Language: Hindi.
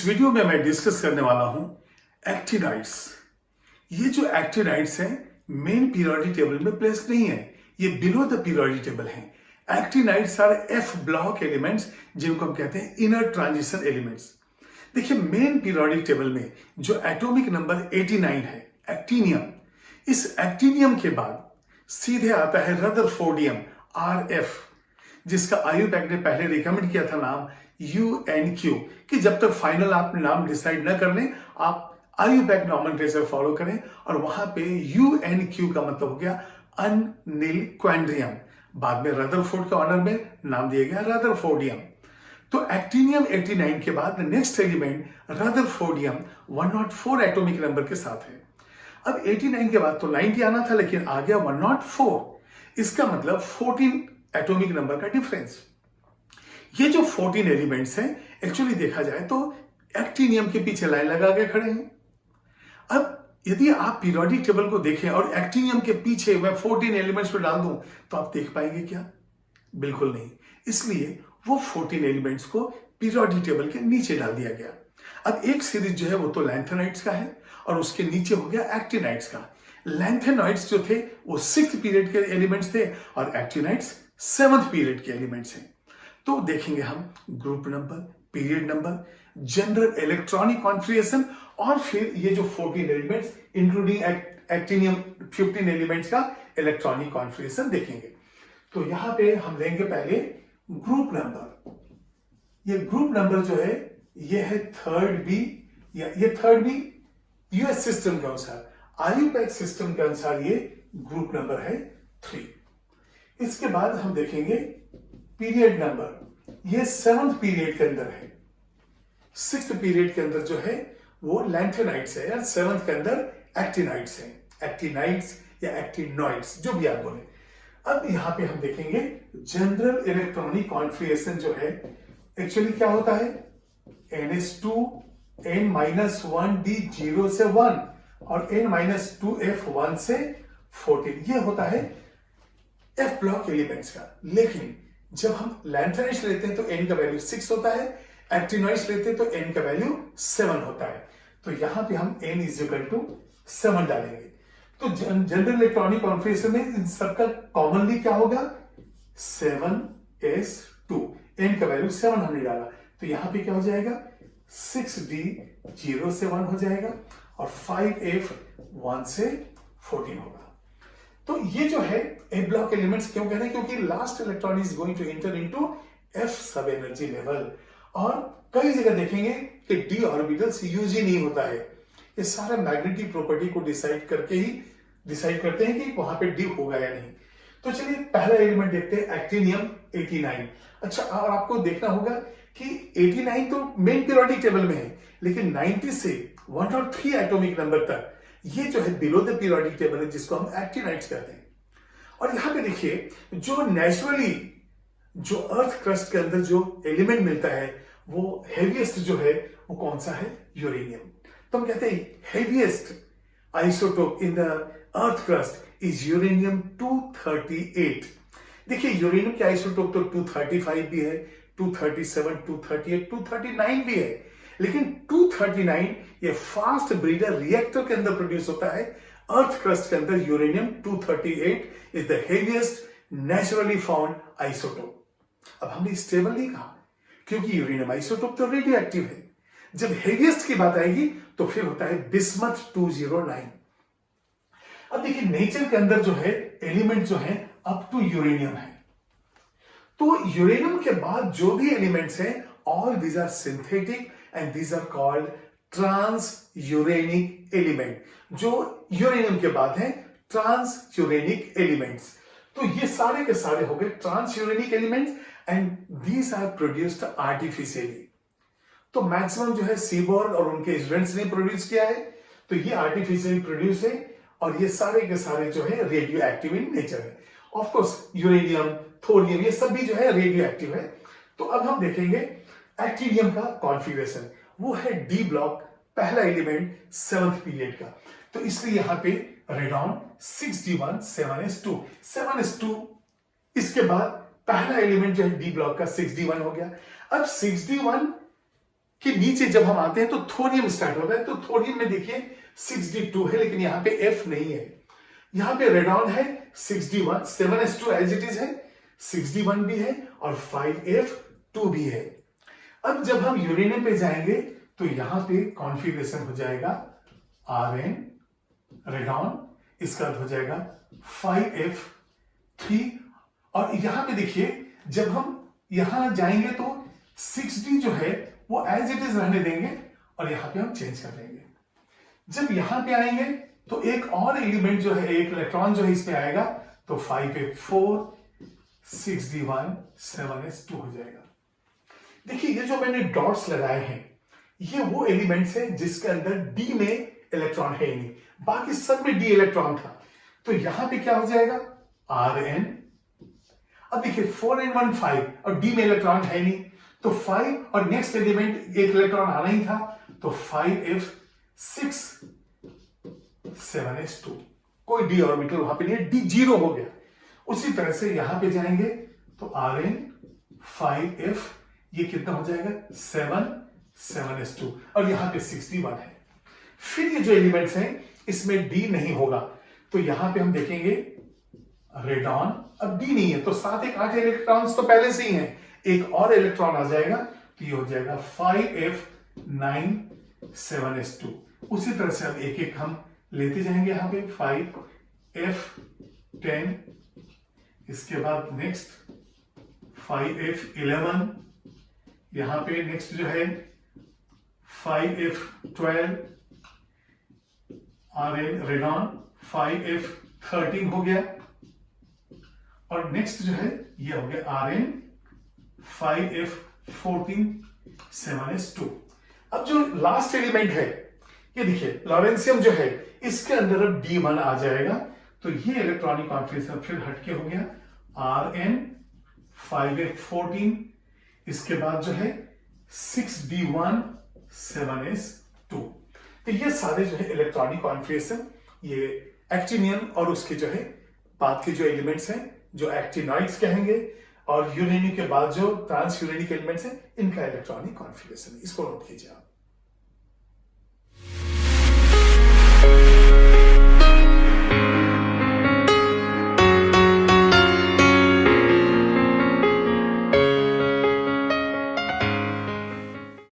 इस वीडियो में मैं डिस्कस करने वाला हूं एक्टिनाइड्स। ये जो एक्टिनाइड्स हैं मेन पीरियोडिक टेबल में प्लेस नहीं है, ये बिलो द पीरियोडिक टेबल हैं। Actinides R F block elements जिनको हम कहते हैं इनर ट्रांजिशन एलिमेंट्स। देखिए मेन पीरियोडिक टेबल में जो एटॉमिक नंबर 89 है एक्टिनियम, इस एक्टिनियम के बाद सीधे आता है रदरफोर्डियम RF, जिसका आयुपैक ने पहले रिकमेंड किया था नाम UNQ कि जब तक फाइनल आप नाम डिसाइड न कर लें आप आयुपैक नॉमेनक्लेचर फॉलो करें, और वहां पे UNQ का मतलब हो गया अनिल क्वाड्रियम। बाद में रदरफोर्ड के ऑनर में नाम दिया गया रदरफोर्डियम। तो एक्टिनियम 89 के बाद next element rutherfordium 104 atomic number के साथ है। अब 89 के बाद तो 90 आना था, लेकिन आ गया 104। इसका मतलब 14 एटॉमिक नंबर का डिफरेंस। ये जो 14 एलिमेंट्स हैं एक्चुअली देखा जाए तो एक्टिनियम के पीछे लाइन लगा के खड़े हैं। अब यदि आप पीरियोडिक टेबल को देखें और एक्टिनियम के पीछे मैं 14 एलिमेंट्स को डाल दूं तो आप देख पाएंगे क्या? बिल्कुल नहीं। इसलिए वो 14 एलिमेंट्स को पीरियोडिक टेबल के नीचे डाल दिया गया। अब एक सीरीज जो है वो तो लैंथेनाइड्स का है और उसके नीचे हो गया एक्टिनाइड्स का। लैंथेनाइड्स जो थे वो 6th पीरियड के एलिमेंट्स थे और एक्टिनाइड्स 7th पीरियड के एलिमेंट्स हैं। तो देखेंगे हम group number, period number, general electronic configuration और फिर ये जो 14 एलिमेंट्स इंक्लूडिंग एक्टिनियम 15 एलिमेंट्स का इलेक्ट्रॉनिक कॉन्फिगरेशन देखेंगे। तो यहां पे हम लेंगे पहले ग्रुप नंबर। ये ग्रुप नंबर जो है ये है 3rd B, या ये 3rd B यूएस सिस्टम के अनुसार, आयुपैक सिस्टम के अनुसार ये ग्रुप नंबर है 3। इसके बाद हम देखेंगे पीरियड नंबर, ये 7th पीरियड के अंदर है। 6th पीरियड के अंदर जो है वो लैंथेनाइड्स है, या 7th के अंदर एक्टिनाइड्स है। एक्टिनाइड्स या एक्टिनॉइड्स जो भी आप बोले। अब यहां पे हम देखेंगे जनरल इलेक्ट्रॉनिक कॉन्फिगरेशन जो है एक्चुअली क्या होता है, NH2 N-1D 0 से 1 और N-2F 1 से 14, ये होता है F ब्लॉक एलिमेंट्स का। लेकिन जब हम लैंथेनाइड्स लेते हैं तो N का वैल्यू 6 होता है, एक्टिनॉइड्स लेते हैं तो N का वैल्यू 7 होता है। तो यहां पे हम N = 7 डालेंगे। तो जनरल इलेक्ट्रॉनिक कॉन्फिगरेशन में इन सबका कॉमनली क्या होगा, 7s2, N का वैल्यू 7 हमने डाला तो यहां पे क्या हो जाएगा, 6d 0 से 1 हो जाएगा और 5f 1 से 14 होगा। तो ये जो है ए ब्लॉक एलिमेंट्स क्यों कह रहे हैं, क्योंकि last electron is going to enter into F sub energy level. और कई जगह देखेंगे कि d ऑर्बिटल्स यूज ही नहीं होता है। ये सारा मैग्नेटिक प्रॉपर्टी को डिसाइड करके ही डिसाइड करते हैं कि वहां पे d होगा या नहीं। तो चलिए पहला एलिमेंट देखते हैं, एक्टिनियम 89। अच्छा, और आपको देखना होगा कि 89 तो मेन पीरियोडिक टेबल में है, लेकिन 90 से 103 एटॉमिक नंबर तक ये जो है बिलो द पीरियोडिक टेबल है, जिसको हम एक्टिनाइड्स कहते हैं। और यहां पे देखिए जो नेचुरली जो अर्थ क्रस्ट के अंदर जो एलिमेंट मिलता है वो हेवीएस्ट जो है वो कौन सा है, यूरेनियम। तो हम कहते हैं heaviest isotope in the earth crust is uranium 238। देखिए यूरेनियम के आइसोटोप तो 235 भी है, 237, 238, 239 भी है, लेकिन 239 ये फास्ट ब्रीडर रिएक्टर के अंदर प्रोड्यूस होता है। अर्थ क्रस्ट के अंदर uranium 238 is the heaviest naturally found isotope. अब हमने स्टेबल नहीं कहा क्योंकि यूरेनियम आइसोटोप तो रेडियो एक्टिव है। जब हेवीएस्ट की बात आएगी तो फिर होता है बिस्मथ 209। अब देखिए नेचर के अंदर जो है एलिमेंट जो है अप टू यूरेनियम है। तो यूरेनियम के बाद जो भी एलिमेंट्स हैं all these are synthetic and these are called transuranic element. जो यूरेनियम के बाद है ट्रांस यूरेनिक एलिमेंट्स। तो ये सारे के सारे हो गए transuranic elements and these are produced artificially. तो मैक्सिमम जो है सीबोर्ग और उनके स्टूडेंट्स ने प्रोड्यूस किया है, तो ये आर्टिफिशियली प्रोड्यूस है और ये सारे के सारे जो है रेडियो एक्टिव इन नेचर है। ऑफ कोर्स यूरेनियम, थोरियम ये सब भी जो है रेडियो एक्टिव है। तो अब हम देखेंगे एक्टिनियम का कॉन्फिगरेशन, वो है डी ब्लॉक, पहला एलिमेंट 7th पीरियड का। तो इसलिए यहां पे रेडॉन 6d1 7s2 7s2। इसके बाद पहला एलिमेंट जो है डी ब्लॉक का 6d1 हो गया। अब 6d1 कि नीचे जब हम आते हैं तो थोरियम स्टार्ट होता है, तो थोरियम में देखिए 6d2 है, लेकिन यहाँ पे F नहीं है। यहाँ पे रेडॉन है 6d1, 7s2 as it is है, 6d1 भी है और 5f2 भी है। अब जब हम यूरेनियम पे जाएंगे तो यहां पे कॉन्फ़िगरेशन हो जाएगा Rn रेडॉन, इसका हो जाएगा 5f3। और यहां पे देखिए जब हम यहां जाएंगे तो 6d जो है वो एज इट इज रहने देंगे और यहां पे हम चेंज कर लेंगे। जब यहां पे आएंगे तो एक और एलिमेंट जो है, एक इलेक्ट्रॉन जो है इस पे आएगा, तो 5f4 6d1 7s2 हो जाएगा। देखिए ये जो मैंने डॉट्स लगाए हैं ये वो एलिमेंट्स हैं जिसके अंदर डी में इलेक्ट्रॉन है ही नहीं, बाकी सब में डी इलेक्ट्रॉन था। तो यहां पे क्या हो जाएगा Rn। अब देखिए 4n1 5 और डी में इलेक्ट्रॉन है नहीं, तो 5 और नेक्स्ट एलिमेंट एक इलेक्ट्रॉन आना ही था, तो 5f6 7s2, कोई डी ऑर्बिटल वहां पे नहीं है, डी 0 हो गया। उसी तरह से यहां पे जाएंगे तो Rn 5f, ये कितना हो जाएगा 7 7s2 और यहां पे 61 है। फिर ये जो एलिमेंट्स हैं इसमें डी नहीं होगा, तो यहां पे हम देखेंगे रेडॉन, अब डी नहीं है तो 7 1 8 इलेक्ट्रॉन्स तो पहले से ही हैं, एक और इलेक्ट्रॉन आ जाएगा तो ये हो जाएगा 5f9 7s2। उसी तरह से अब एक एक हम लेते जाएंगे, यहां पे 5f10, इसके बाद नेक्स्ट 5f11, यहां पे नेक्स्ट जो है 5f12 Rn रेडॉन, 5f13 हो गया और नेक्स्ट जो है ये हो गया Rn 5f14 7s2। अब जो लास्ट एलिमेंट है ये देखिए लॉरेंशियम जो है इसके अंदर अब D1 आ जाएगा, तो ये इलेक्ट्रॉनिक कॉन्फ़िगरेशन फिर हटके हो गया Rn 5f14, इसके बाद जो है 6d1 7s2। तो ये सारे जो है इलेक्ट्रॉनिक कॉन्फ़िगरेशन ये एक्टिनियम और उसके जो है बाद के जो एलिमेंट्स हैं जो एक्टिनॉइड्स कहेंगे, और यूरेनियम के बाद जो ट्रांस यूरेनिक एलिमेंट्स हैं इनका इलेक्ट्रॉनिक कॉन्फ़िगरेशन, इसको नोट कीजिए आप।